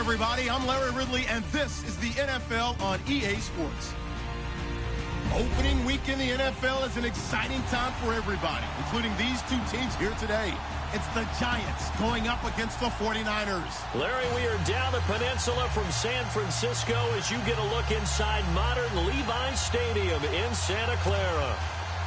everybody. I'm Larry Ridley, and this is the NFL on EA Sports. Opening week in the NFL is an exciting time for everybody, including these two teams here today. It's the Giants going up against the 49ers. Larry, we are down the peninsula from San Francisco as you get a look inside modern Levi Stadium in Santa Clara.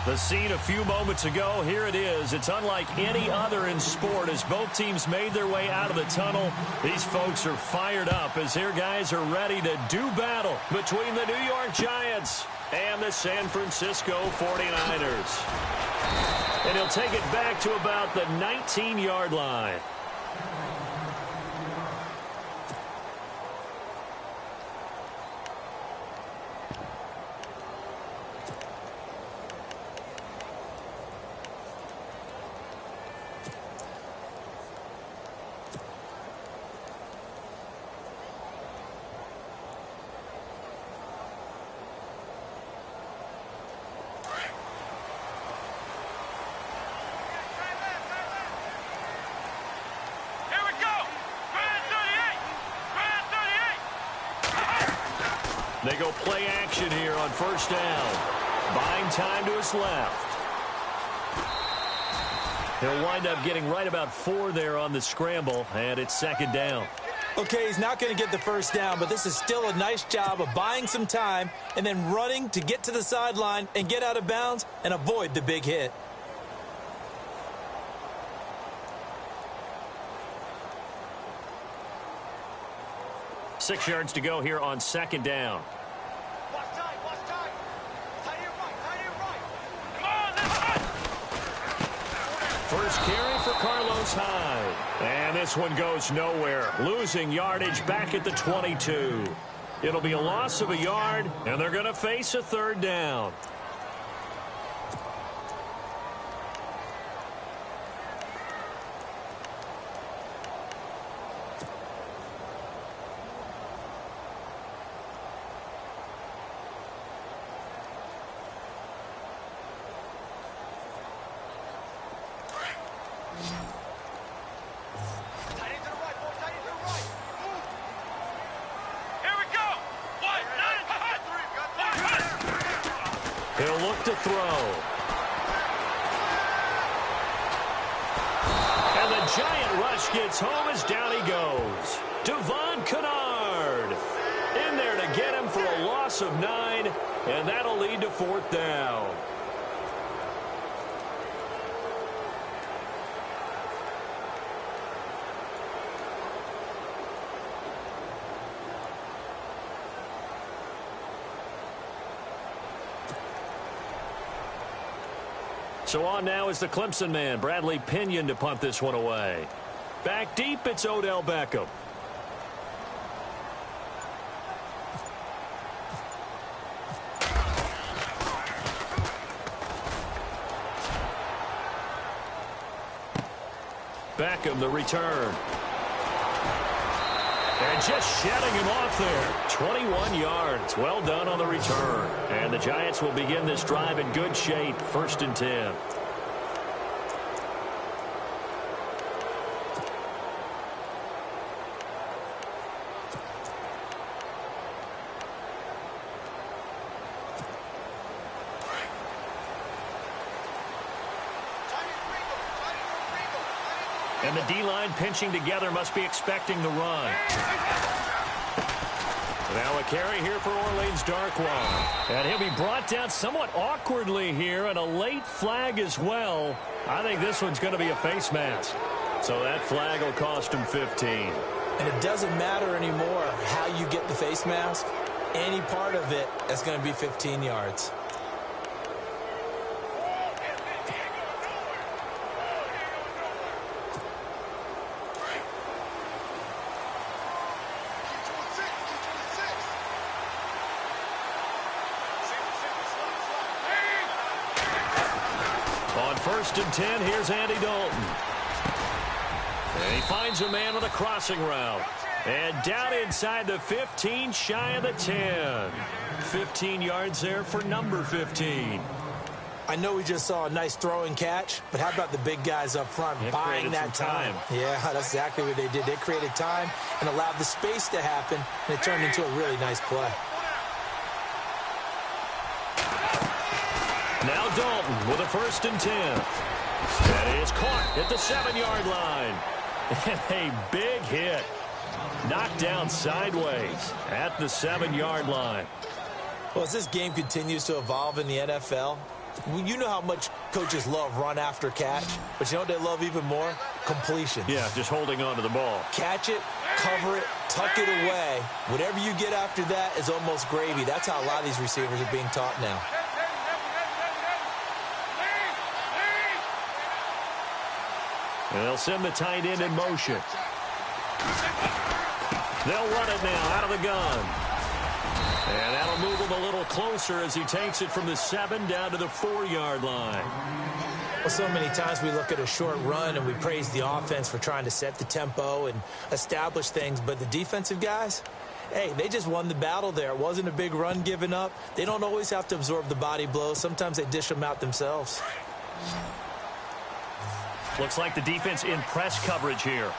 The scene a few moments ago, here it is. It's unlike any other in sport as both teams made their way out of the tunnel. These folks are fired up as their guys are ready to do battle between the New York Giants and the San Francisco 49ers. And he'll take it back to about the 19-yard line. They go play action here on first down. Buying time to his left. He'll wind up getting right about 4 there on the scramble, and it's second down. Okay, he's not going to get the first down, but this is still a nice job of buying some time and then running to get to the sideline and get out of bounds and avoid the big hit. Six yards to go here on second down. First carry for Carlos Hyde. And this one goes nowhere. Losing yardage back at the 22. It'll be a loss of a yard, and they're going to face a third down. He'll look to throw. And the giant rush gets home as down he goes. Devon Kennard in there to get him for a loss of 9, and that'll lead to fourth down. So on now is the Clemson man, Bradley Pinion, to punt this one away. Back deep, it's Odell Beckham. Beckham, the return. And just shedding him off there. 21 yards. Well done on the return. And the Giants will begin this drive in good shape. First and 10. And the D-line pinching together, must be expecting the run. Now a carry here for Orleans Darkwa. And he'll be brought down somewhat awkwardly here, and a late flag as well. I think this one's going to be a face mask. So that flag will cost him 15. And it doesn't matter anymore how you get the face mask. Any part of it is going to be 15 yards. First and 10, here's Andy Dalton. And he finds a man with a crossing route. And down inside the 15, shy of the 10. 15 yards there for number 15. I know we just saw a nice throwing catch, but how about the big guys up front buying that time? Yeah, that's exactly what they did. They created time and allowed the space to happen, and it turned into a really nice play. Now Dalton with a 1st and 10. And is caught at the 7-yard line. And a big hit. Knocked down sideways at the 7-yard line. Well, as this game continues to evolve in the NFL, you know how much coaches love run after catch, but you know what they love even more? Completion. Yeah, just holding on to the ball. Catch it, cover it, tuck it away. Whatever you get after that is almost gravy. That's how a lot of these receivers are being taught now. And they'll send the tight end in motion. They'll run it now out of the gun. And that'll move him a little closer as he takes it from the 7 down to the 4-yard line. Well, so many times we look at a short run and we praise the offense for trying to set the tempo and establish things, but the defensive guys, hey, they just won the battle there. It wasn't a big run given up. They don't always have to absorb the body blows. Sometimes they dish them out themselves. Looks like the defense in press coverage here.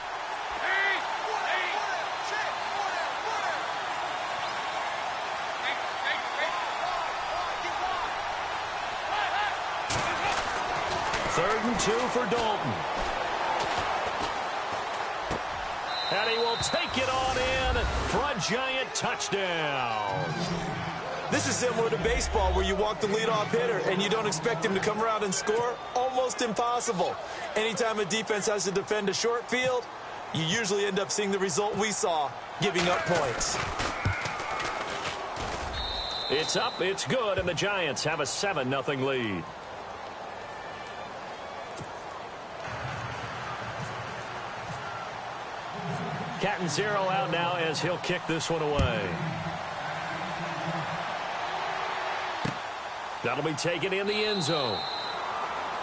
Third and 2 for Dalton. And he will take it on in for a giant touchdown. This is similar to baseball where you walk the leadoff hitter and you don't expect him to come around and score. Almost impossible. Anytime a defense has to defend a short field, you usually end up seeing the result we saw, giving up points. It's up, it's good, and the Giants have a 7-0 lead. Cat and 0 out now as he'll kick this one away. That'll be taken in the end zone.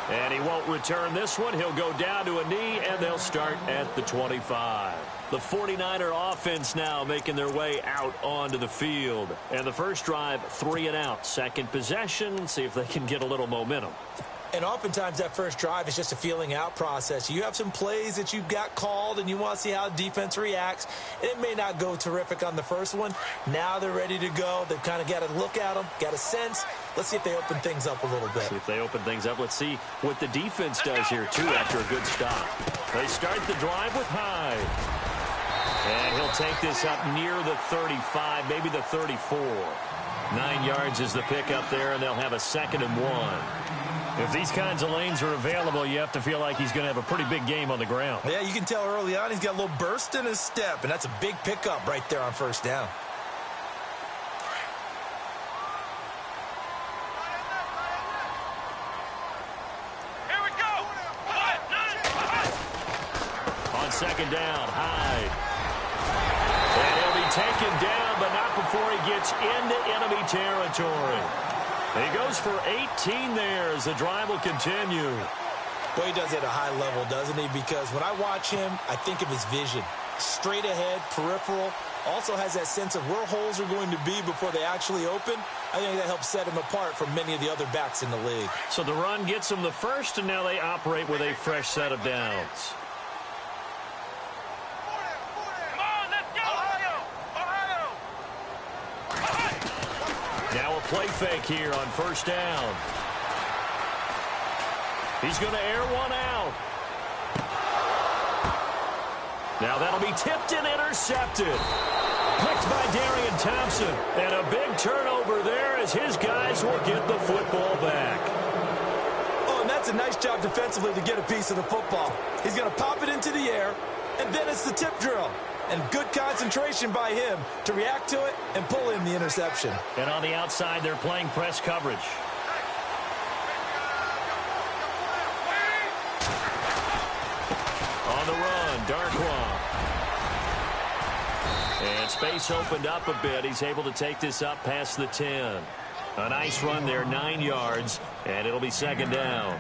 And he won't return this one. He'll go down to a knee, and they'll start at the 25. The 49er offense now making their way out onto the field. And the first drive, 3 and out. Second possession, see if they can get a little momentum. And oftentimes that first drive is just a feeling out process. You have some plays that you've got called and you want to see how defense reacts. And it may not go terrific on the first one. Now they're ready to go. They've kind of got to look at them, got a sense. Let's see if they open things up a little bit. See if they open things up. Let's see what the defense does here, too, after a good stop. They start the drive with Hyde. And he'll take this up near the 35, maybe the 34. 9 yards is the pickup there, and they'll have a 2nd and 1. If these kinds of lanes are available, you have to feel like he's going to have a pretty big game on the ground. Yeah, you can tell early on he's got a little burst in his step, and that's a big pickup right there on first down. Here we go. On 2nd down, Hyde. And he'll be taken down, but not before he gets into enemy territory. He goes for 18 there as the drive will continue. Boy, he does it at a high level, doesn't he? Because when I watch him, I think of his vision. Straight ahead, peripheral. Also has that sense of where holes are going to be before they actually open. I think that helps set him apart from many of the other backs in the league. So the run gets him the first, and now they operate with a fresh set of downs. Now a play fake here on first down. He's going to air one out. Now that'll be tipped and intercepted. Picked by Darian Thompson. And a big turnover there as his guys will get the football back. Oh, and that's a nice job defensively to get a piece of the football. He's going to pop it into the air, and then it's the tip drill. And good concentration by him to react to it and pull in the interception. And on the outside, they're playing press coverage. On the run, Darkwa. And space opened up a bit. He's able to take this up past the 10. A nice run there, 9 yards, and it'll be 2nd down.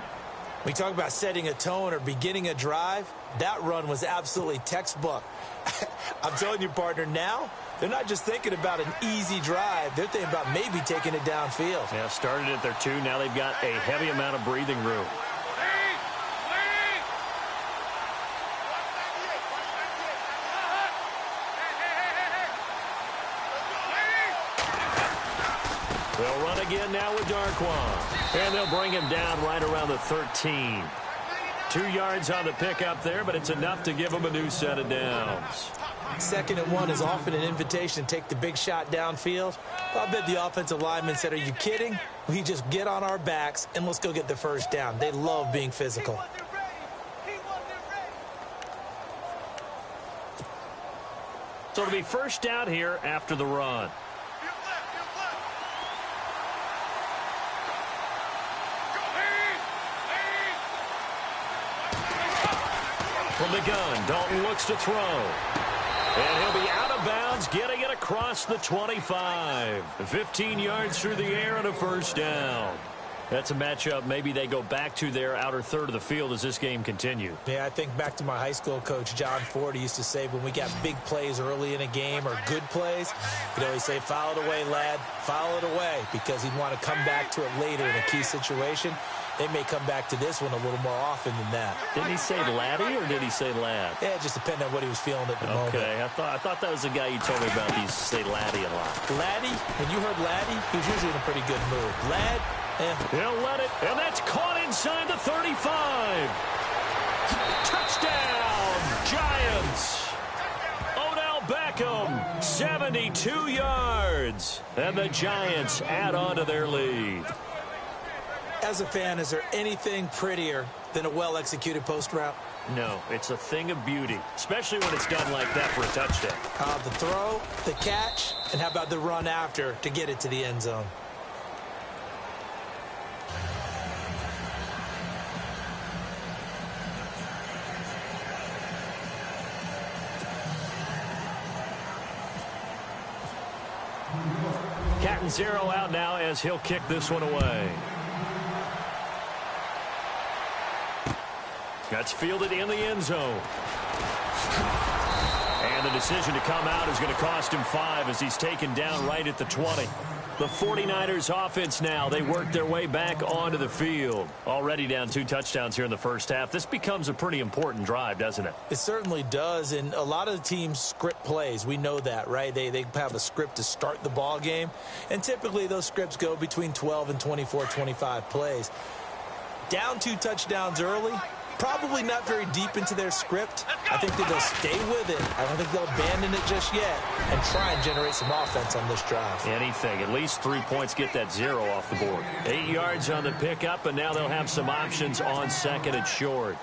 We talk about setting a tone or beginning a drive. That run was absolutely textbook. I'm telling you, partner, now they're not just thinking about an easy drive. They're thinking about maybe taking it downfield. Yeah, started at their 2. Now they've got a heavy amount of breathing room. They'll run again now with Darquan. And they'll bring him down right around the 13. 2 yards on the pickup there, but it's enough to give him a new set of downs. 2nd and 1 is often an invitation to take the big shot downfield. I bet the offensive lineman said, are you kidding? We just get on our backs and let's go get the first down. They love being physical. So it'll be first down here after the run. From the gun, Dalton looks to throw. And he'll be out of bounds, getting it across the 25. 15 yards through the air and a first down. That's a matchup maybe they go back to their outer third of the field as this game continues. Yeah, I think back to my high school coach, John Ford. He used to say when we got big plays early in a game or good plays, he'd always say, foul it away, lad, foul it away, because he'd want to come back to it later in a key situation. They may come back to this one a little more often than that. Didn't he say laddie or did he say lad? Yeah, it just depended on what he was feeling at the moment. Okay, I thought that was the guy you told me about. He used to say laddie a lot. Laddie, when you heard laddie, he was usually in a pretty good mood. Lad, he'll let it, and that's caught inside the 35. Touchdown, Giants. Odell Beckham, 72 yards. And the Giants add on to their lead. As a fan, is there anything prettier than a well-executed post route? No, it's a thing of beauty, especially when it's done like that for a touchdown. The throw, the catch, and how about the run after to get it to the end zone? Cat and zero out now as he'll kick this one away. That's fielded in the end zone. And the decision to come out is going to cost him 5 as he's taken down right at the 20. The 49ers offense now, they work their way back onto the field. Already down 2 touchdowns here in the first half. This becomes a pretty important drive, doesn't it? It certainly does, and a lot of the teams script plays. We know that, right? They have a script to start the ball game, and typically those scripts go between 12 and 24, 25 plays. Down 2 touchdowns early, probably not very deep into their script. I think that they'll stay with it. I don't think they'll abandon it just yet and try and generate some offense on this drive. Anything. At least 3 points, get that 0 off the board. 8 yards on the pickup, and now they'll have some options on 2nd and short.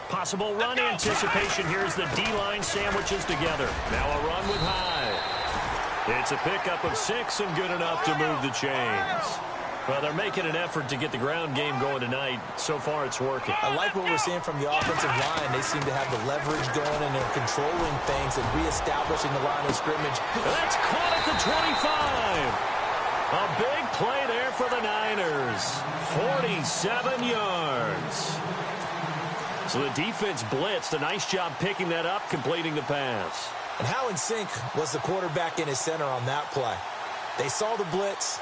Possible run anticipation. Here's the D-line sandwiches together. Now a run with Hyde. It's a pickup of 6 and good enough to move the chains. Well, they're making an effort to get the ground game going tonight. So far, it's working. I like what we're seeing from the offensive line. They seem to have the leverage going, and they're controlling things and reestablishing the line of scrimmage. That's caught at the 25. A big play there for the Niners. 47 yards. So the defense blitzed. A nice job picking that up, completing the pass. And how in sync was the quarterback in his center on that play? They saw the blitz,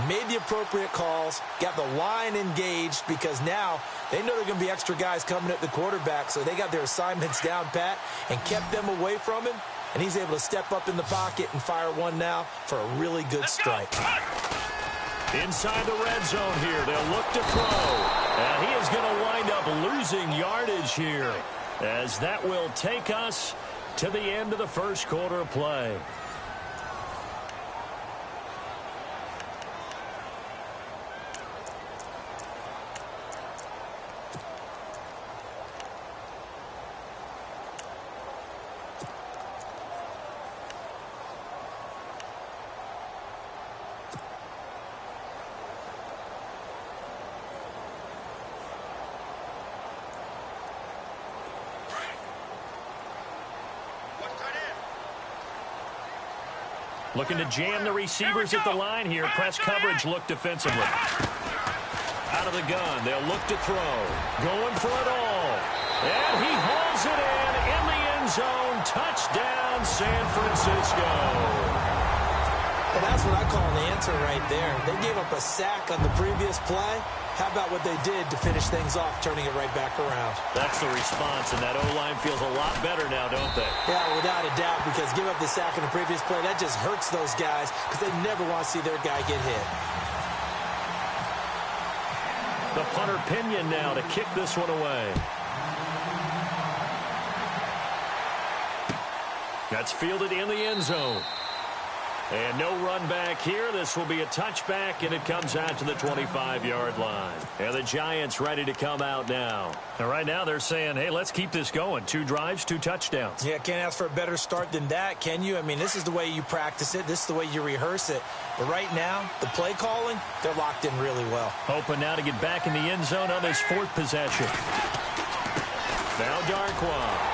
made the appropriate calls, got the line engaged because now they know there are going to be extra guys coming at the quarterback, so they got their assignments down pat and kept them away from him, and he's able to step up in the pocket and fire one now for a really good strike. Inside the red zone here, they'll look to throw. And he is going to wind up losing yardage here, as that will take us to the end of the first quarter of play. Looking to jam the receivers at the line here. Press coverage look defensively. Out of the gun. They'll look to throw. Going for it all. And he hauls it in the end zone. Touchdown, San Francisco. Well, that's what I call an answer right there. They gave up a sack on the previous play. How about what they did to finish things off, turning it right back around? That's the response, and that O-line feels a lot better now, don't they? Yeah, without a doubt, because give up the sack on the previous play, that just hurts those guys because they never want to see their guy get hit. The punter Pinion now to kick this one away. That's fielded in the end zone. And no run back here. This will be a touchback, and it comes out to the 25-yard line. And the Giants ready to come out now. And right now they're saying, hey, let's keep this going. 2 drives, 2 touchdowns. Yeah, can't ask for a better start than that, can you? I mean, this is the way you practice it. This is the way you rehearse it. But right now, the play calling, they're locked in really well. Hoping now to get back in the end zone on his 4th possession. Now Darkwa.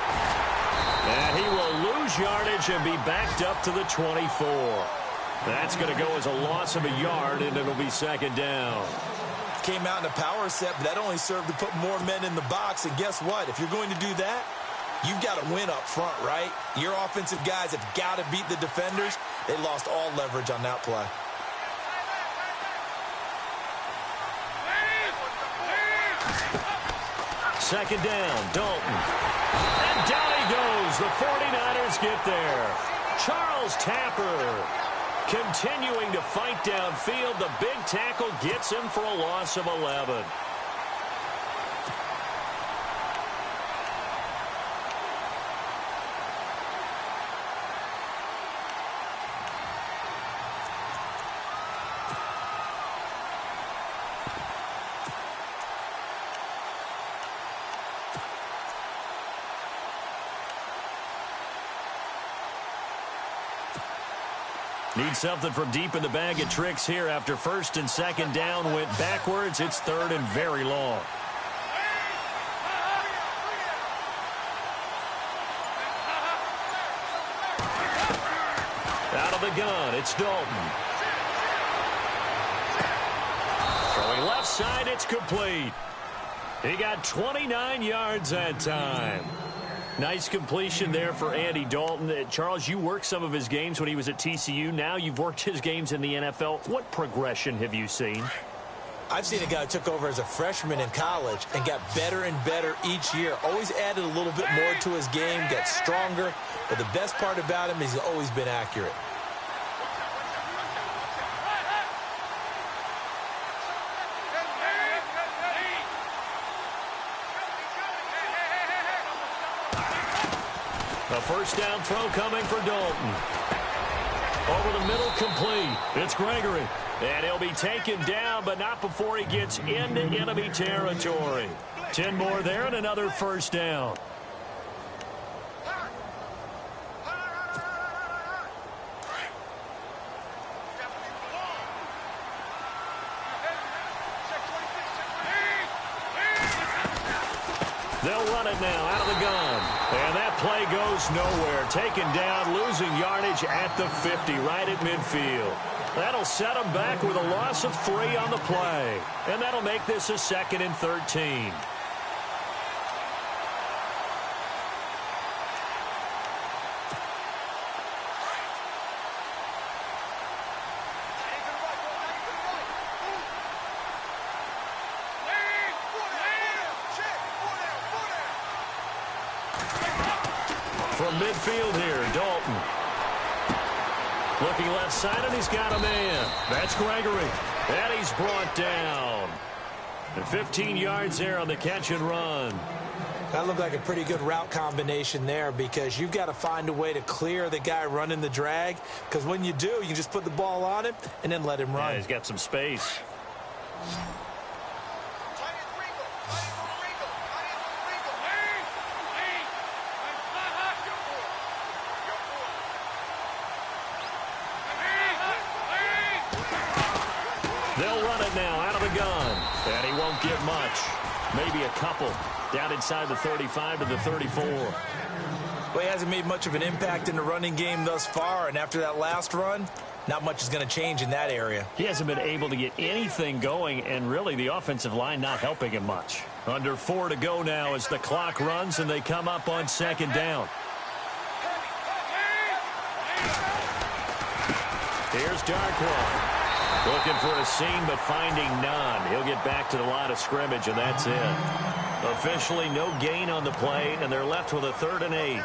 And he will lose yardage and be backed up to the 24. That's going to go as a loss of a yard, and it'll be 2nd down. Came out in a power set, but that only served to put more men in the box. And guess what? If you're going to do that, you've got to win up front, right? Your offensive guys have got to beat the defenders. They lost all leverage on that play. Second down, Dalton. And down he goes. The 49ers get there. Charles Tapper continuing to fight downfield. The big tackle gets him for a loss of 11. Need something from deep in the bag of tricks here after 1st and 2nd down went backwards. It's 3rd and very long. Out of the gun, it's Dalton. Throwing left side, it's complete. He got 29 yards that time. Nice completion there for Andy Dalton. Charles, you worked some of his games when he was at TCU. Now you've worked his games in the NFL. What progression have you seen? I've seen a guy who took over as a freshman in college and got better and better each year. Always added a little bit more to his game, got stronger. But the best part about him is he's always been accurate. A first down throw coming for Dalton. Over the middle, complete. It's Gregory. And he'll be taken down, but not before he gets into enemy territory. 10 more there and another first down. They'll run it now out of the gun. And that play goes nowhere. Taken down, losing yardage at the 50, right at midfield. That'll set them back with a loss of 3 on the play. And that'll make this a 2nd and 13. From midfield here, Dalton. Looking left side, and he's got a man. That's Gregory. And he's brought down. And 15 yards there on the catch and run. That looked like a pretty good route combination there because you've got to find a way to clear the guy running the drag. Because when you do, you just put the ball on him and then let him run. Yeah, he's got some space. They'll run it now out of the gun. And he won't get much. Maybe a couple. Down inside the 35 to the 34. Well, he hasn't made much of an impact in the running game thus far, and after that last run, not much is going to change in that area. He hasn't been able to get anything going, and really the offensive line not helping him much. Under 4 to go now as the clock runs and they come up on second down. Here's Darkwan. Looking for a seam, but finding none. He'll get back to the line of scrimmage, and that's it. Officially no gain on the play, and they're left with a 3rd and 8.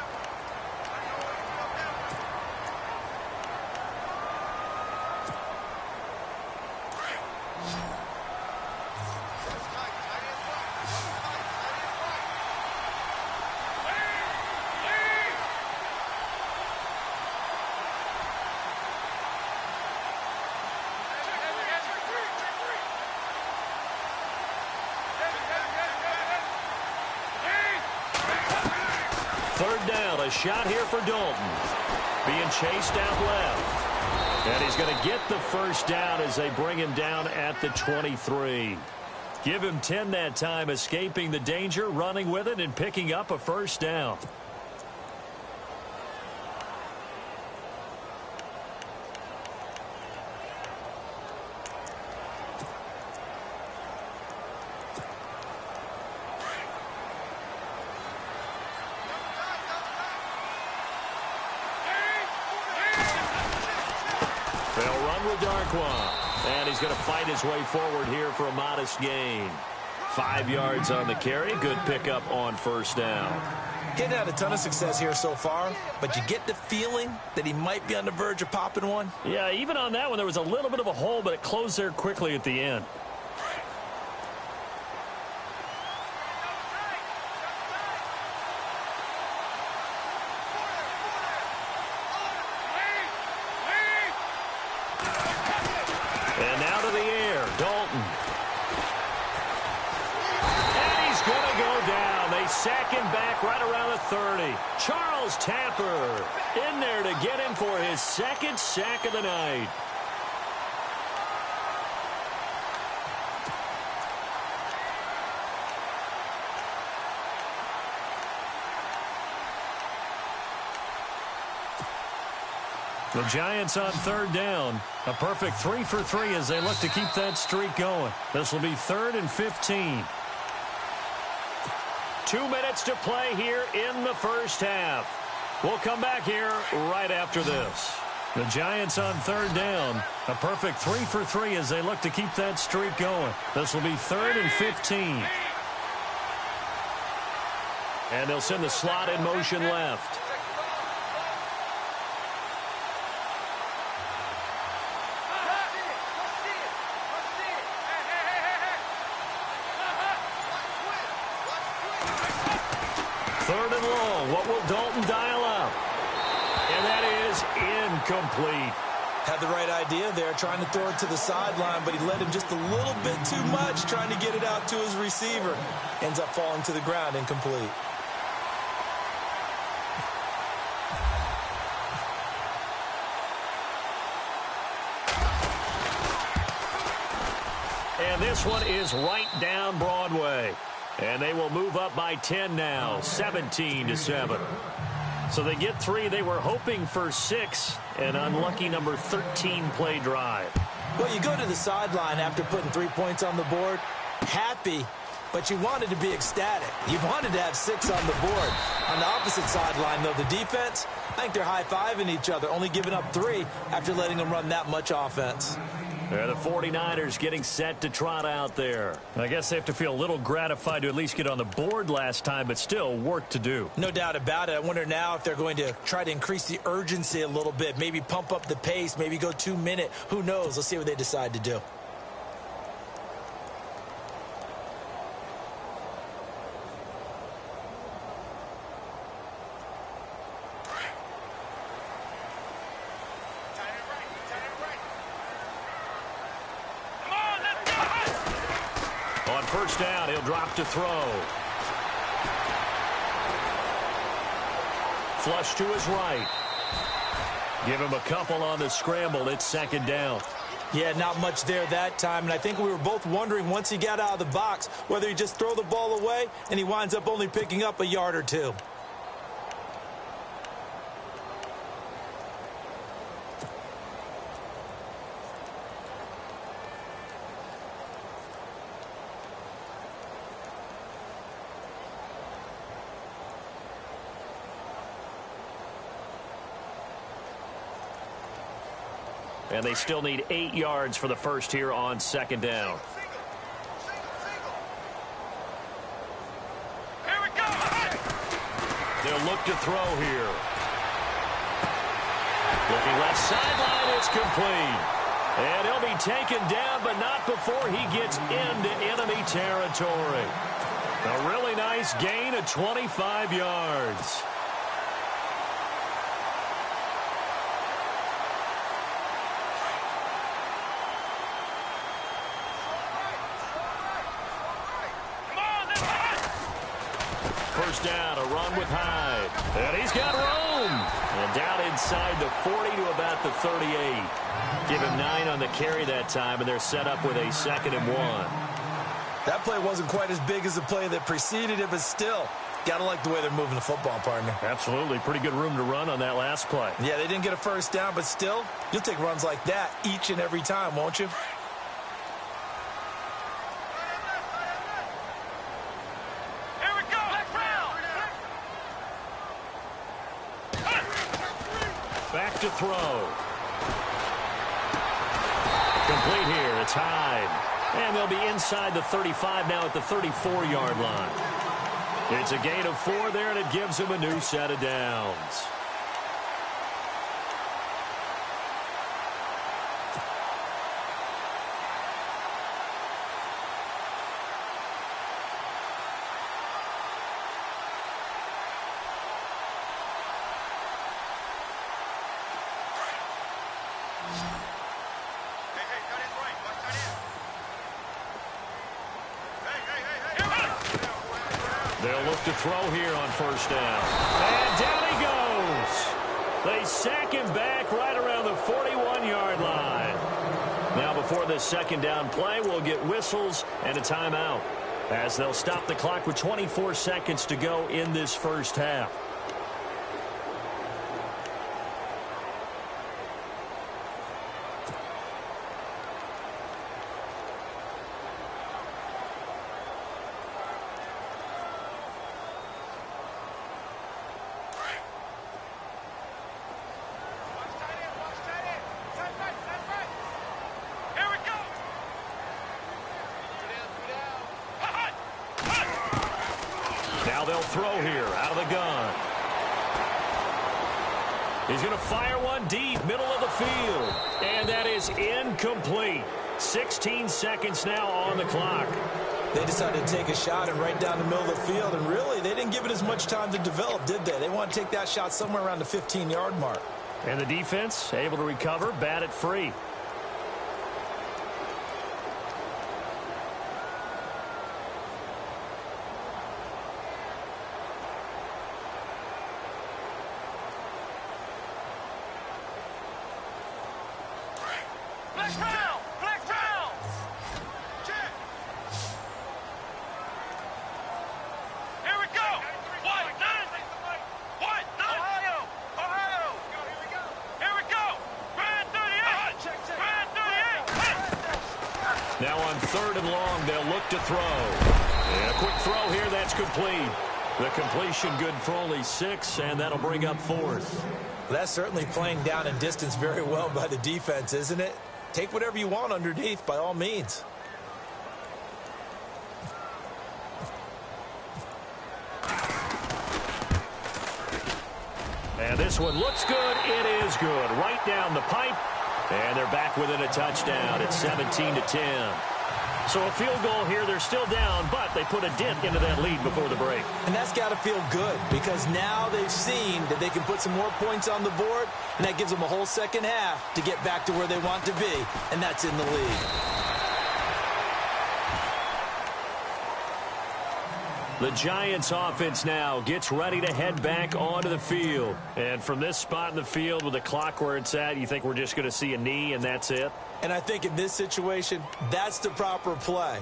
A shot here for Dalton. Being chased out left. And he's going to get the first down as they bring him down at the 23. Give him 10 that time, escaping the danger, running with it, and picking up a first down. And he's going to fight his way forward here for a modest gain. 5 yards on the carry. Good pickup on first down. He hasn't had a ton of success here so far, but you get the feeling that he might be on the verge of popping one. Yeah, even on that one, there was a little bit of a hole, but it closed there quickly at the end. Second back right around the 30. Charles Tapper in there to get him for his 2nd sack of the night. The Giants on 3rd down. A perfect 3 for 3 as they look to keep that streak going. This will be 3rd and 15. 2 minutes to play here in the first half. We'll come back here right after this. The Giants on 3rd down. A perfect 3 for 3 as they look to keep that streak going. This will be 3rd and 15. And they'll send the slot in motion left. Complete. Had the right idea there, trying to throw it to the sideline, but he led him just a little bit too much, trying to get it out to his receiver. Ends up falling to the ground, incomplete. And this one is right down Broadway. And they will move up by 10 now, 17-7. So they get 3. They were hoping for 6. An unlucky number 13 play drive. Well, you go to the sideline after putting 3 points on the board, happy, but you wanted to be ecstatic. You wanted to have 6 on the board. On the opposite sideline, though, the defense, I think they're high-fiving each other, only giving up 3 after letting them run that much offense. The 49ers getting set to trot out there. I guess they have to feel a little gratified to at least get on the board last time, but still work to do. No doubt about it. I wonder now if they're going to try to increase the urgency a little bit, maybe pump up the pace, maybe go 2 minute. Who knows? Let's see what they decide to do. First down, he'll drop to throw. Flush to his right. Give him a couple on the scramble. It's 2nd down. Yeah, not much there that time, and I think we were both wondering once he got out of the box whether he just throw the ball away and he winds up only picking up a yard or 2. And they still need 8 yards for the first here on second down. Here we go. They'll look to throw here. Looking left sideline, it's complete. And he'll be taken down, but not before he gets into enemy territory. A really nice gain of 25 yards. First down, a run with Hyde. And he's got room. And down inside the 40 to about the 38. Give him 9 on the carry that time, and they're set up with a 2nd and 1. That play wasn't quite as big as the play that preceded it, but still, got to like the way they're moving the football, partner. Absolutely. Pretty good room to run on that last play. Yeah, they didn't get a first down, but still, you'll take runs like that each and every time, won't you? Back to throw. Complete here. It's Hyde. And they'll be inside the 35 now at the 34-yard line. It's a gain of 4 there, and it gives them a new set of downs. They'll look to throw here on first down. And down he goes. They sack him back right around the 41-yard line. Now before this second down play, we'll get whistles and a timeout, as they'll stop the clock with 24 seconds to go in this first half. Now they'll throw here out of the gun. He's going to fire one deep, middle of the field. And that is incomplete. 16 seconds now on the clock. They decided to take a shot and right down the middle of the field, and really, they didn't give it as much time to develop, did they? They want to take that shot somewhere around the 15-yard mark. And the defense able to recover, bat it free. Now on 3rd and long, they'll look to throw. And a quick throw here, that's complete. The completion good for only 6, and that'll bring up 4th. That's certainly playing down and distance very well by the defense, isn't it? Take whatever you want underneath, by all means. And this one looks good. It is good. Right down the pipe. And they're back within a touchdown. It's 17-10. So a field goal here. They're still down, but they put a dent into that lead before the break. And that's got to feel good, because now they've seen that they can put some more points on the board, and that gives them a whole second half to get back to where they want to be, and that's in the lead. The Giants offense now gets ready to head back onto the field. And from this spot in the field with the clock where it's at, you think we're just going to see a knee and that's it? And I think in this situation, that's the proper play.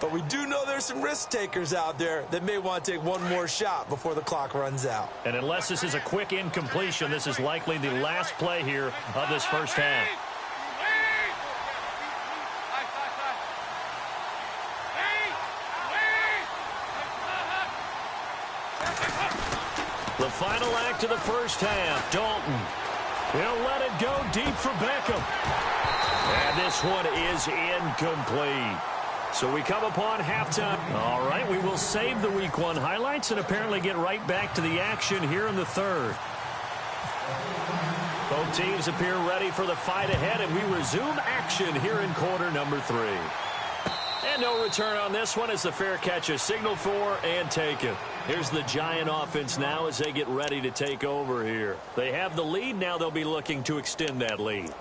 But we do know there's some risk takers out there that may want to take one more shot before the clock runs out. And unless this is a quick incompletion, this is likely the last play here of this first half. The final act of the first half. Dalton He'll let it go deep for Beckham. And this one is incomplete. So we come upon halftime. All right, we will save the Week 1 highlights and apparently get right back to the action here in the third. Both teams appear ready for the fight ahead, and we resume action here in quarter number 3. And no return on this one as the fair catch is signaled for and taken. Here's the Giant offense now as they get ready to take over here. They have the lead. Now they'll be looking to extend that lead.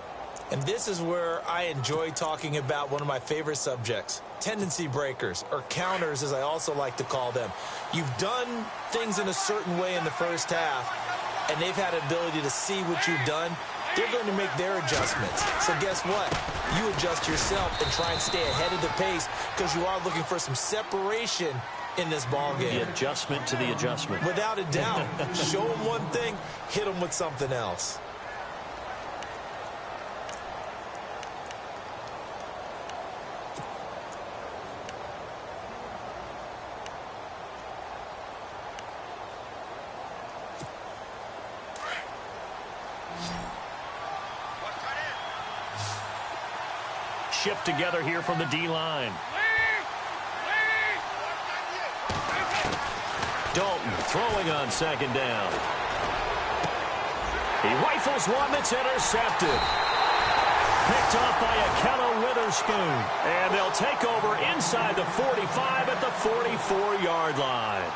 And this is where I enjoy talking about one of my favorite subjects, tendency breakers, or counters as I also like to call them. You've done things in a certain way in the first half, and they've had an ability to see what you've done. They're going to make their adjustments. So guess what? You adjust yourself and try and stay ahead of the pace because you are looking for some separation in this ball game. The adjustment to the adjustment. Without a doubt. Show them one thing, hit them with something else. Shift together here from the D-line. Dalton throwing on second down. He rifles one that's intercepted. Picked off by Akello Witherspoon. And they'll take over inside the 45 at the 44-yard line.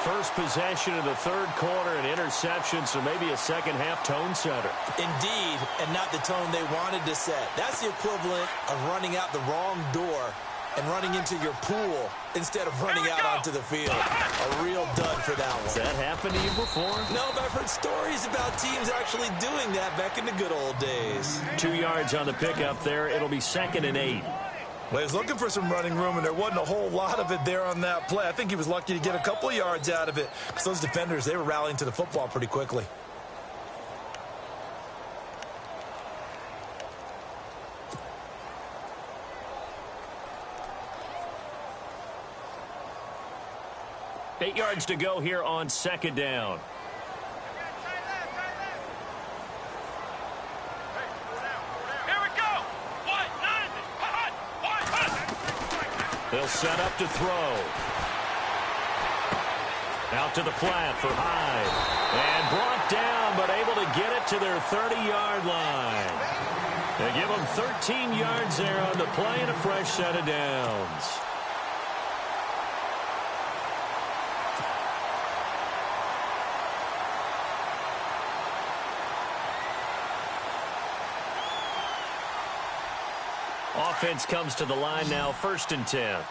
First possession of the third quarter, an interception, so maybe a second-half tone setter. Indeed, and not the tone they wanted to set. That's the equivalent of running out the wrong door and running into your pool instead of running out onto the field. A real dud for that one. Has that happened to you before? No, but I've heard stories about teams actually doing that back in the good old days. 2 yards on the pickup there. It'll be 2nd and 8. Well, he was looking for some running room, and there wasn't a whole lot of it there on that play. I think he was lucky to get a couple of yards out of it because those defenders, they were rallying to the football pretty quickly. Eight yards to go here on second down. They'll set up to throw. Out to the flat for Hyde. And brought down, but able to get it to their 30-yard line. They give them 13 yards there on the play and a fresh set of downs. Offense comes to the line now, 1st and 10.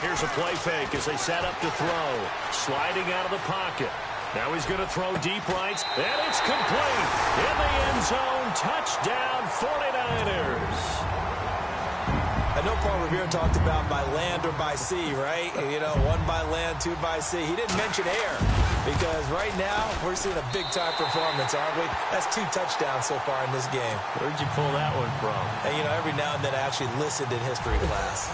Here's a play fake as they set up to throw. Sliding out of the pocket. Now he's going to throw deep right, and it's complete. In the end zone, touchdown 49ers. I know Paul Revere talked about by land or by sea, right? You know, 1 by land, 2 by sea. He didn't mention air because right now we're seeing a big-time performance, aren't we? That's 2 touchdowns so far in this game. Where'd you pull that one from? And, you know, every now and then I actually listened in history class.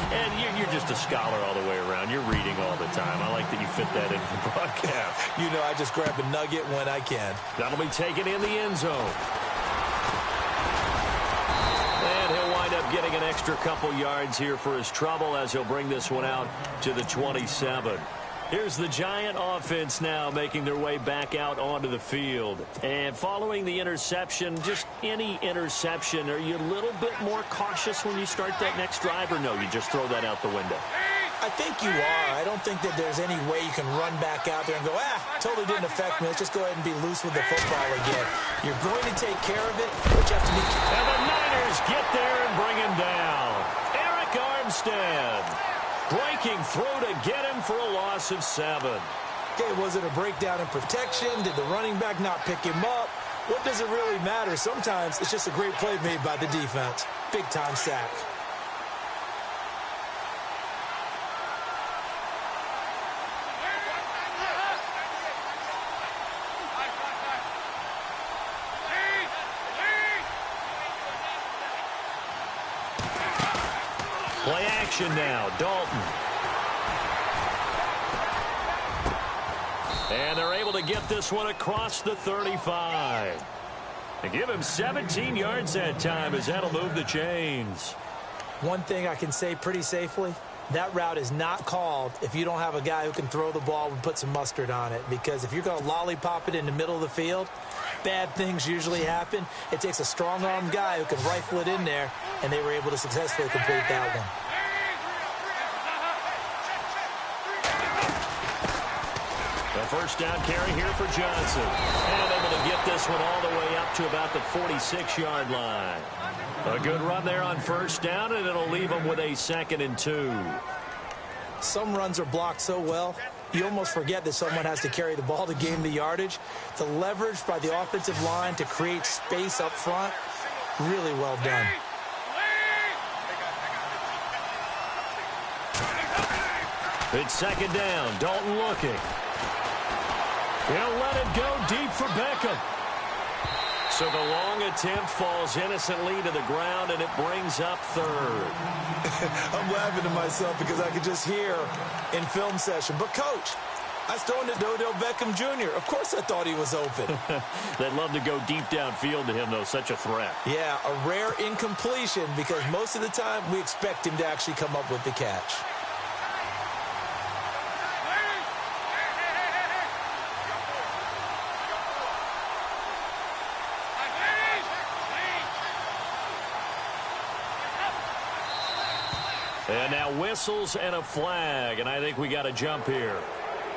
And you're just a scholar all the way around. You're reading all the time. I like that you fit that in the broadcast. You know, I just grab a nugget when I can. That'll be taken in the end zone. And he'll wind up getting an extra couple yards here for his trouble as he'll bring this one out to the 27. Here's the Giant offense now making their way back out onto the field. And following the interception, just any interception, are you a little bit more cautious when you start that next drive, or no, you just throw that out the window? I think you are. I don't think that there's any way you can run back out there and go, totally didn't affect me. Let's just go ahead and be loose with the football again. You're going to take care of it, but you have to be careful. And the Niners get there and bring him down. Eric Armstead breaking through to get him for a loss of 7. Okay, was it a breakdown in protection? Did the running back not pick him up? What does it really matter? Sometimes it's just a great play made by the defense. Big-time sack. Play action now. Dalton. And they're able to get this one across the 35. And give him 17 yards that time as that'll move the chains. One thing I can say pretty safely, that route is not called if you don't have a guy who can throw the ball and put some mustard on it. Because if you're going to lollipop it in the middle of the field, bad things usually happen. It takes a strong-armed guy who can rifle it in there, and they were able to successfully complete that one. The first down carry here for Johnson. And able to get this one all the way up to about the 46-yard line. A good run there on first down, and it'll leave them with a 2nd and 2. Some runs are blocked so well, you almost forget that someone has to carry the ball to gain the yardage. The leverage by the offensive line to create space up front, really well done. It's 2nd down. Dalton looking. He'll let it go deep for Beckham. So the long attempt falls innocently to the ground, and it brings up 3rd. I'm laughing to myself because I could just hear in film session, but Coach, I was throwing to Odell Beckham Jr. Of course I thought he was open. They'd love to go deep downfield to him, though. Such a threat. Yeah, a rare incompletion because most of the time we expect him to actually come up with the catch. And now whistles and a flag, and I think we got a jump here.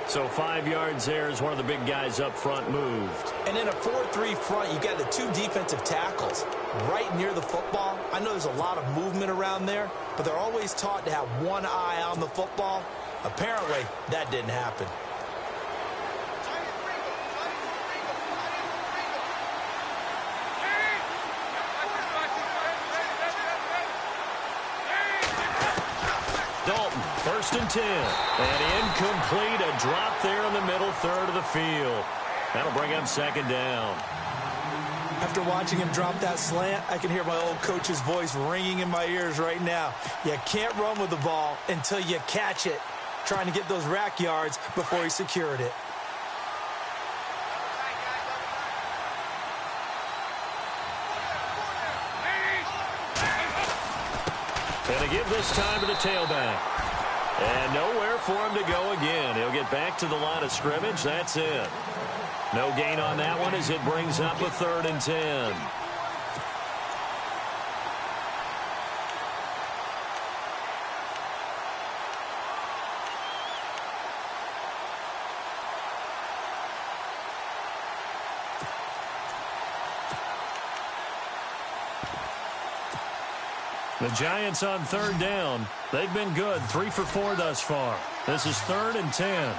So 5 yards there as one of the big guys up front moved. And in a 4-3 front, you got the 2 defensive tackles right near the football. I know there's a lot of movement around there, but they're always taught to have one eye on the football. Apparently, that didn't happen. Dalton, 1st and 10. And incomplete, a drop there in the middle 3rd of the field. That'll bring him 2nd down. After watching him drop that slant, I can hear my old coach's voice ringing in my ears right now. You can't run with the ball until you catch it, trying to get those rack yards before he secured it. And to give this time to the tailback. And nowhere for him to go again. He'll get back to the line of scrimmage. That's it. No gain on that one as it brings up a 3rd and 10. The Giants on 3rd down. They've been good, 3 for 4 thus far. This is 3rd and 10.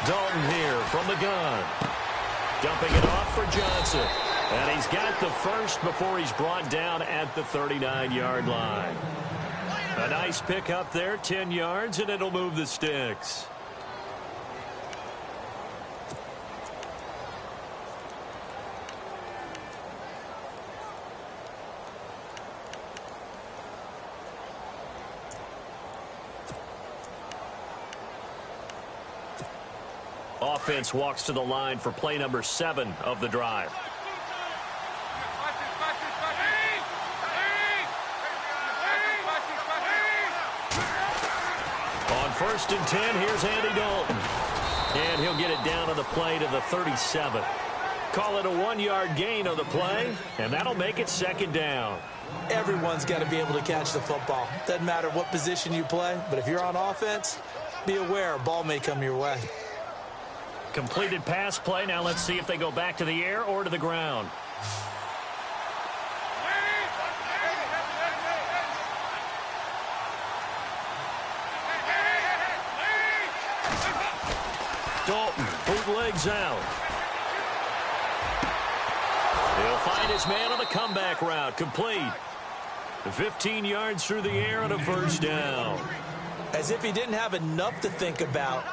Dalton here from the gun. Dumping it off for Johnson. And he's got the first before he's brought down at the 39-yard line. A nice pick up there, 10 yards, and it'll move the sticks. Offense walks to the line for play number 7 of the drive. On 1st and 10, here's Andy Dalton. And he'll get it down on the play to the 37. Call it a 1-yard gain on the play, and that'll make it 2nd down. Everyone's got to be able to catch the football. Doesn't matter what position you play, but if you're on offense, be aware a ball may come your way. Completed pass play. Now let's see if they go back to the air or to the ground. Dalton bootlegs out. He'll find his man on the comeback route. Complete. 15 yards through the air and a 1st down. As if he didn't have enough to think about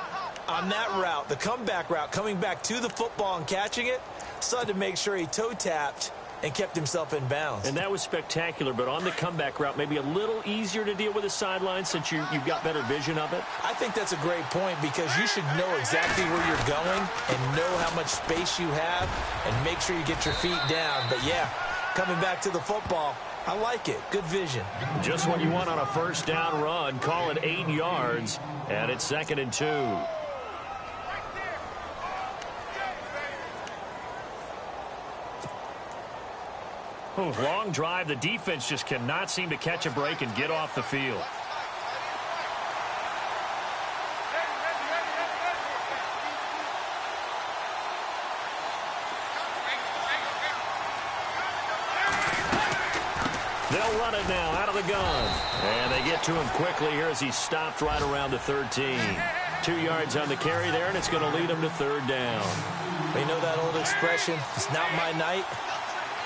on that route, the comeback route, coming back to the football and catching it, so to make sure he toe tapped and kept himself in bounds. And that was spectacular, but on the comeback route, maybe a little easier to deal with the sideline since you've got better vision of it? I think that's a great point because you should know exactly where you're going and know how much space you have and make sure you get your feet down. But, yeah, coming back to the football, I like it. Good vision. Just what you want on a first down run. Call it 8 yards, and it's 2nd and 2. Oh, long drive. The defense just cannot seem to catch a break and get off the field. They'll run it now out of the gun. And they get to him quickly here as he stopped right around the 13. 2 yards on the carry there, and it's going to lead him to 3rd down. You know that old expression, it's not my night?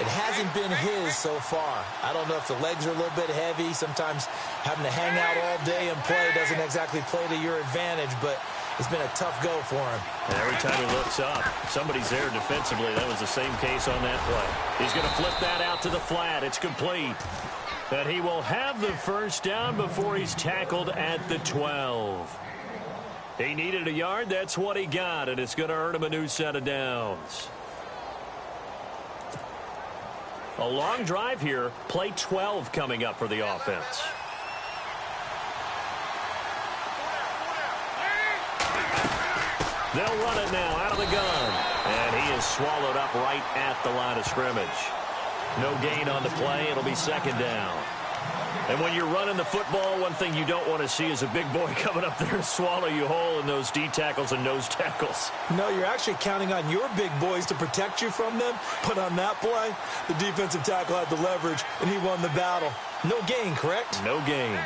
It hasn't been his so far. I don't know if the legs are a little bit heavy. Sometimes having to hang out all day and play doesn't exactly play to your advantage, but it's been a tough go for him. Every time he looks up, somebody's there defensively. That was the same case on that play. He's going to flip that out to the flat. It's complete. And he will have the first down before he's tackled at the 12. He needed a yard. That's what he got, and it's going to earn him a new set of downs. A long drive here. Play 12 coming up for the offense. They'll run it now out of the gun. And he is swallowed up right at the line of scrimmage. No gain on the play. It'll be 2nd down. And when you're running the football, one thing you don't want to see is a big boy coming up there and swallow you whole in those D tackles and nose tackles. No, you're actually counting on your big boys to protect you from them. But on that play, the defensive tackle had the leverage, and he won the battle. No gain, correct? No gain.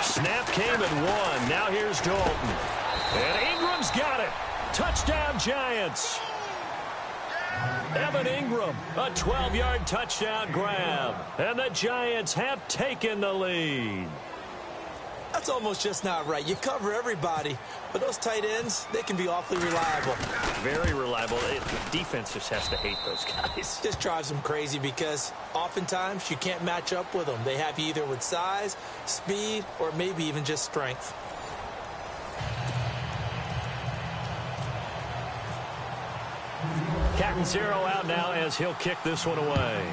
Snap came and won. Now here's Dalton. And Ingram's got it. Touchdown, Giants. Evan Ingram, a 12-yard touchdown grab. And the Giants have taken the lead. That's almost just not right. You cover everybody, but those tight ends, they can be awfully reliable. Very reliable. The defense just has to hate those guys. Just drives them crazy because oftentimes you can't match up with them. They have you either with size, speed, or maybe even just strength. Catanzaro out now as he'll kick this one away.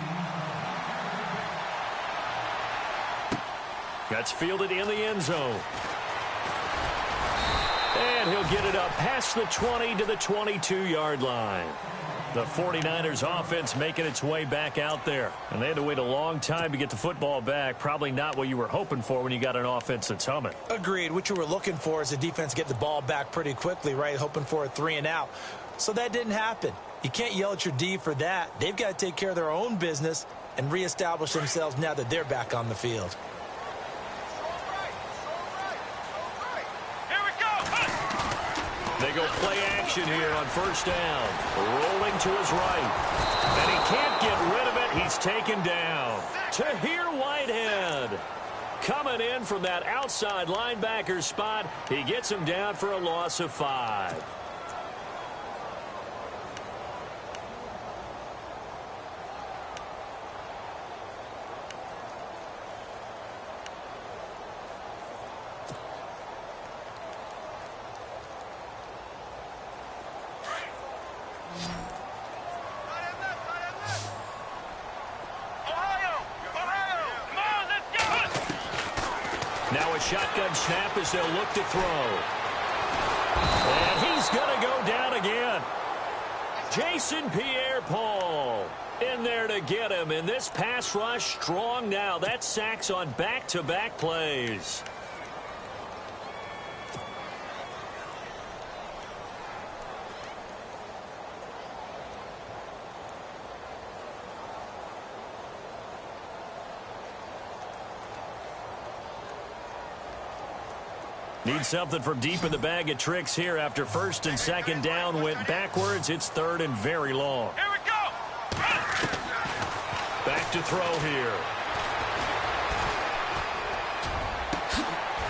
That's fielded in the end zone. And he'll get it up past the 20 to the 22-yard line. The 49ers offense making its way back out there. And they had to wait a long time to get the football back. Probably not what you were hoping for when you got an offense that's humming. Agreed. What you were looking for is the defense get the ball back pretty quickly, right? Hoping for a 3-and-out. So that didn't happen. You can't yell at your D for that. They've got to take care of their own business and reestablish themselves now that they're back on the field. They go play action here on first down. Rolling to his right. And he can't get rid of it. He's taken down. Tahir Whitehead coming in from that outside linebacker spot. He gets him down for a loss of 5. Now a shotgun snap as they'll look to throw. And he's going to go down again. Jason Pierre-Paul in there to get him. And this pass rush strong now. That's sacks on back-to-back plays. Need something from deep in the bag of tricks here after first and second down went backwards. It's third and very long. Here we go. Back to throw here.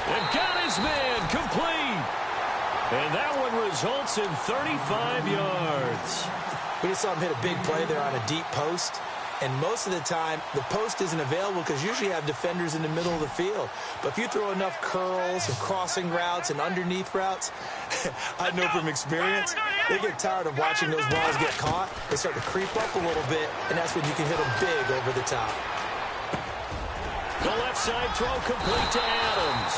And got his man complete. And that one results in 35 yards. We just saw him hit a big play there on a deep post. And most of the time, the post isn't available because usually you have defenders in the middle of the field. But if you throw enough curls and crossing routes and underneath routes, I know from experience, they get tired of watching those balls get caught. They start to creep up a little bit, and that's when you can hit them big over the top. The left side throw complete to Adams.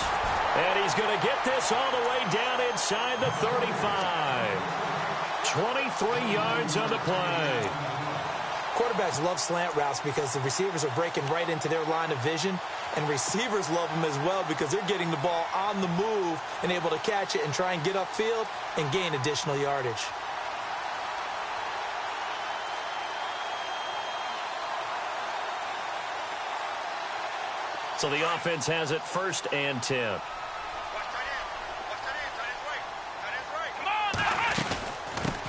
And he's going to get this all the way down inside the 35. 23 yards on the play. Quarterbacks love slant routes because the receivers are breaking right into their line of vision, and receivers love them as well because they're getting the ball on the move and able to catch it and try and get upfield and gain additional yardage. So the offense has it first and 10.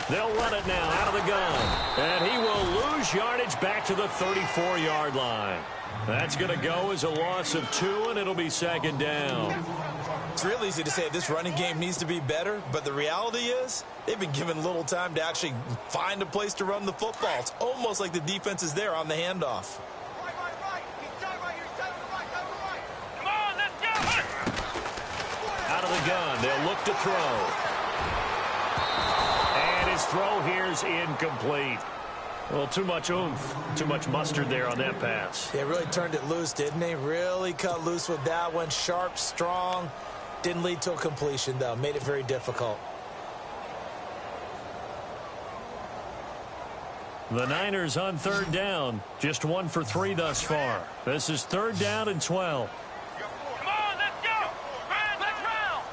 They'll run it now out of the gun. And he will lose yardage back to the 34-yard line. That's going to go as a loss of 2, and it'll be second down. It's real easy to say this running game needs to be better, but the reality is they've been given little time to actually find a place to run the football. It's almost like the defense is there on the handoff. Out of the gun, they'll look to throw. And his throw here's incomplete. Well, too much oomph, too much mustard there on that pass. They really turned it loose, didn't they? Really cut loose with that one. Sharp, strong. Didn't lead to a completion, though. Made it very difficult. The Niners on third down. Just 1 for 3 thus far. This is third down and 12. Come on, let's go. Flex round.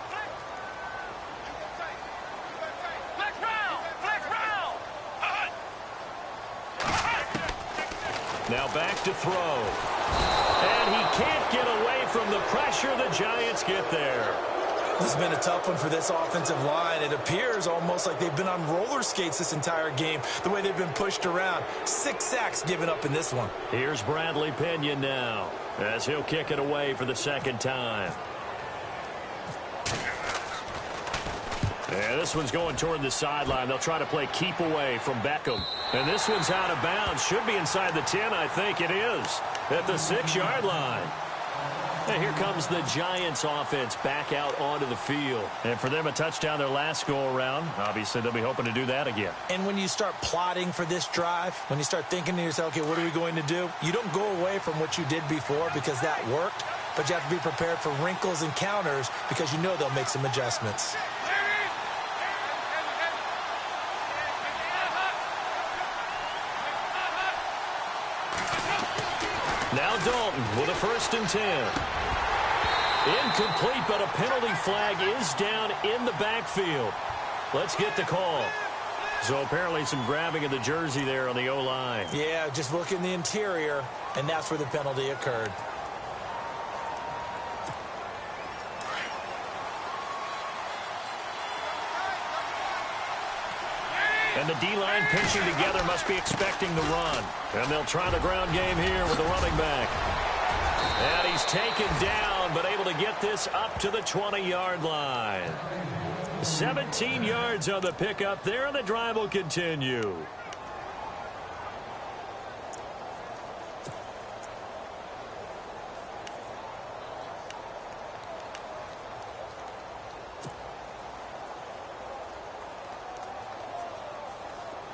Flex round. Flex round. Now back to throw. And he can't get away from the pressure. The Giants get there. This has been a tough one for this offensive line. It appears almost like they've been on roller skates this entire game, the way they've been pushed around. 6 sacks given up in this one. Here's Bradley Pinion now as he'll kick it away for the second time. Yeah, this one's going toward the sideline. They'll try to play keep away from Beckham. And this one's out of bounds. Should be inside the 10, I think it is, at the 6-yard line. And here comes the Giants offense back out onto the field. And for them, a touchdown their last go-around. Obviously, they'll be hoping to do that again. And when you start plotting for this drive, when you start thinking to yourself, okay, what are we going to do? You don't go away from what you did before because that worked, but you have to be prepared for wrinkles and counters because you know they'll make some adjustments. Now Dalton with a first and 10. Incomplete, but a penalty flag is down in the backfield. Let's get the call. So apparently some grabbing of the jersey there on the O-line. Yeah, just look in the interior, and that's where the penalty occurred. And the D-line pinching together must be expecting the run. And they'll try the ground game here with the running back. And he's taken down, but able to get this up to the 20-yard line. 17 yards on the pickup there, and the drive will continue.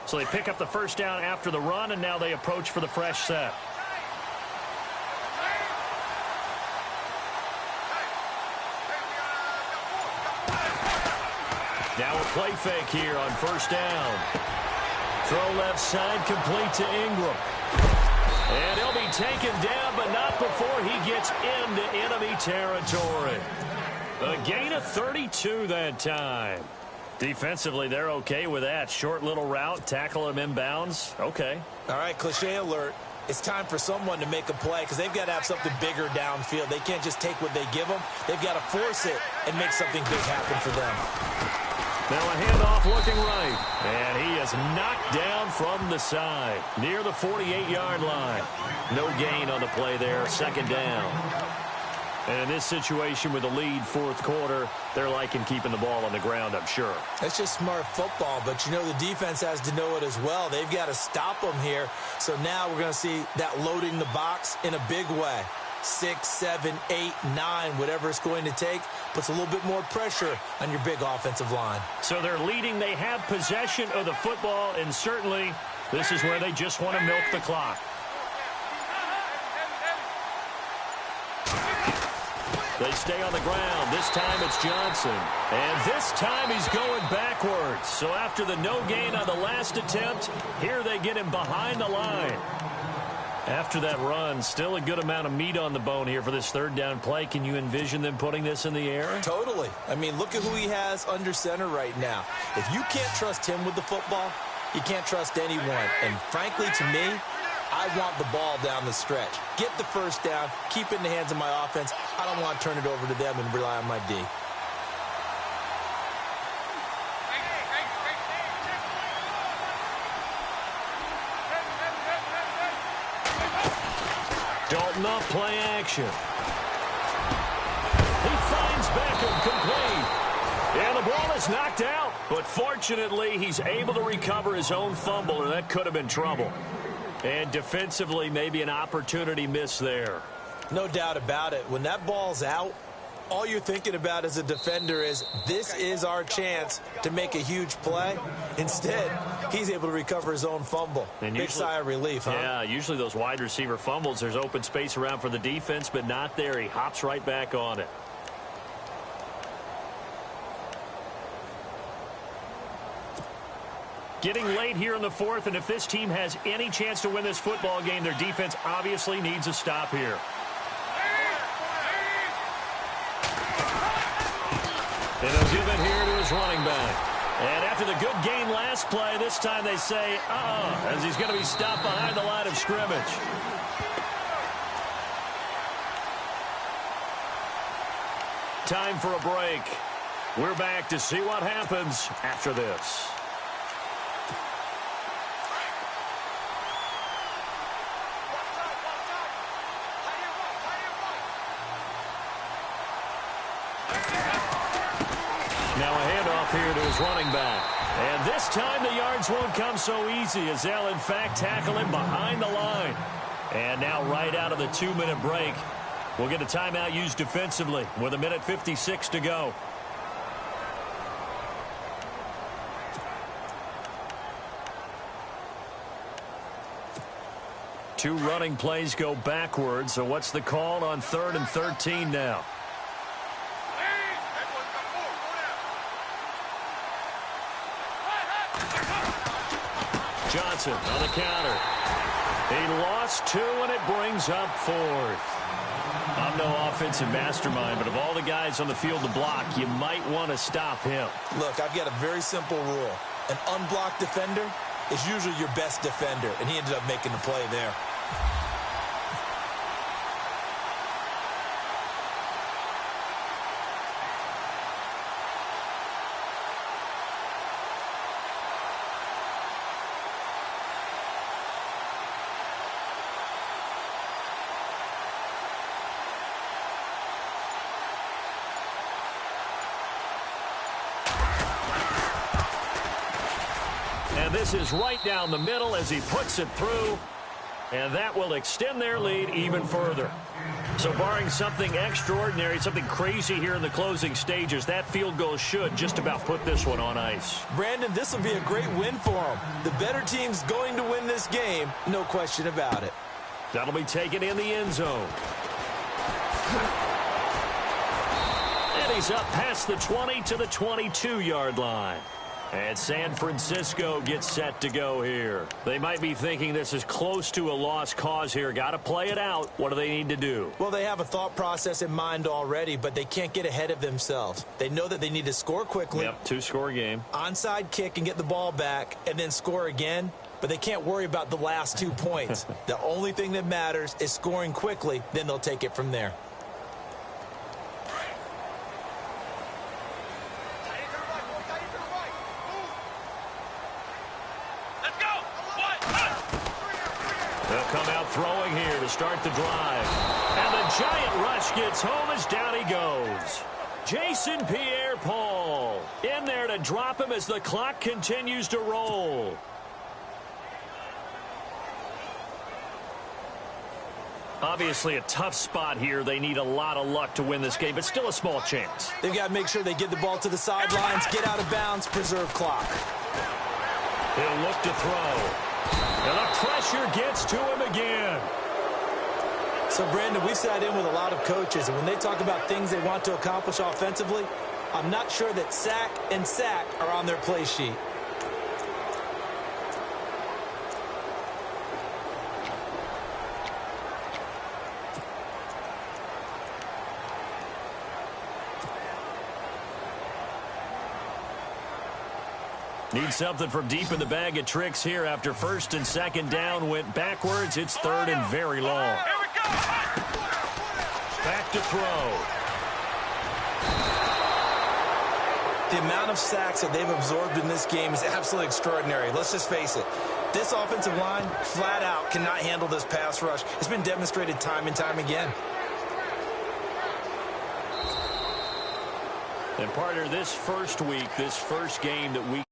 So they pick up the first down after the run, and now they approach for the fresh set. Now a play fake here on first down. Throw left side complete to Ingram. And he'll be taken down, but not before he gets into enemy territory. A gain of 32 that time. Defensively, they're okay with that. Short little route, tackle him inbounds. Okay. All right, cliche alert. It's time for someone to make a play because they've got to have something bigger downfield. They can't just take what they give them. They've got to force it and make something big happen for them. Now a handoff looking right. And he is knocked down from the side near the 48-yard line. No gain on the play there. Second down. And in this situation with the lead fourth quarter, they're liking keeping the ball on the ground, I'm sure. That's just smart football, but you know the defense has to know it as well. They've got to stop them here. So now we're going to see that loading the box in a big way. 6, 7, 8, 9, whatever it's going to take, puts a little bit more pressure on your big offensive line. So they're leading. They have possession of the football, and certainly this is where they just want to milk the clock. They stay on the ground. This time it's Johnson. And this time he's going backwards. So after the no gain on the last attempt, here they get him behind the line. After that run, still a good amount of meat on the bone here for this third down play. Can you envision them putting this in the air? Totally. I mean, look at who he has under center right now. If you can't trust him with the football, you can't trust anyone. And frankly, to me, I want the ball down the stretch. Get the first down, keep it in the hands of my offense. I don't want to turn it over to them and rely on my D. Dalton off play action. He finds Beckham complete. And the ball is knocked out. But fortunately, he's able to recover his own fumble, or that could have been trouble. And defensively, maybe an opportunity miss there. No doubt about it. When that ball's out, all you're thinking about as a defender is, this is our chance to make a huge play. Instead, he's able to recover his own fumble. And big sigh of relief, huh? Yeah, usually those wide receiver fumbles, there's open space around for the defense, but not there. He hops right back on it. Getting late here in the fourth, and if this team has any chance to win this football game, their defense obviously needs a stop here. And he'll give it here to his running back. And after the good gain last play, this time they say, as he's going to be stopped behind the line of scrimmage. Time for a break. We're back to see what happens after this. Now a handoff here to his running back. And this time the yards won't come so easy as they'll, in fact, tackle him behind the line. And now right out of the 2-minute break, we'll get a timeout used defensively with 1:56 to go. Two running plays go backwards, so what's the call on 3rd and 13 now? Johnson on the counter. He lost 2, and it brings up 4th. I'm no offensive mastermind, but of all the guys on the field to block, you might want to stop him. Look, I've got a very simple rule. An unblocked defender is usually your best defender, and he ended up making the play there. This is right down the middle as he puts it through, and that will extend their lead even further. So barring something extraordinary, something crazy here in the closing stages, that field goal should just about put this one on ice. Brandon, this will be a great win for them. The better team's going to win this game, no question about it. That'll be taken in the end zone. And he's up past the 20 to the 22-yard line. And San Francisco gets set to go here. They might be thinking this is close to a lost cause here. Got to play it out. What do they need to do? Well, they have a thought process in mind already, but they can't get ahead of themselves. They know that they need to score quickly. Yep, 2-score game. Onside kick and get the ball back, and then score again. but they can't worry about the last 2 points. The only thing that matters is scoring quickly, then they'll take it from there. They'll come out throwing here to start the drive. And the giant rush gets home as down he goes. Jason Pierre-Paul in there to drop him as the clock continues to roll. Obviously a tough spot here. They need a lot of luck to win this game, but still a small chance. They've got to make sure they get the ball to the sidelines, get out of bounds, preserve clock. He'll look to throw. And the pressure gets to him again. So, Brandon, we've sat in with a lot of coaches, and when they talk about things they want to accomplish offensively, I'm not sure that sack and sack are on their play sheet. Need something from deep in the bag of tricks here after first and second down went backwards. It's third and very long. Here we go. Back to throw. The amount of sacks that they've absorbed in this game is absolutely extraordinary. Let's just face it. This offensive line, flat out, cannot handle this pass rush. It's been demonstrated time and time again. And partner, this first week, this first game that we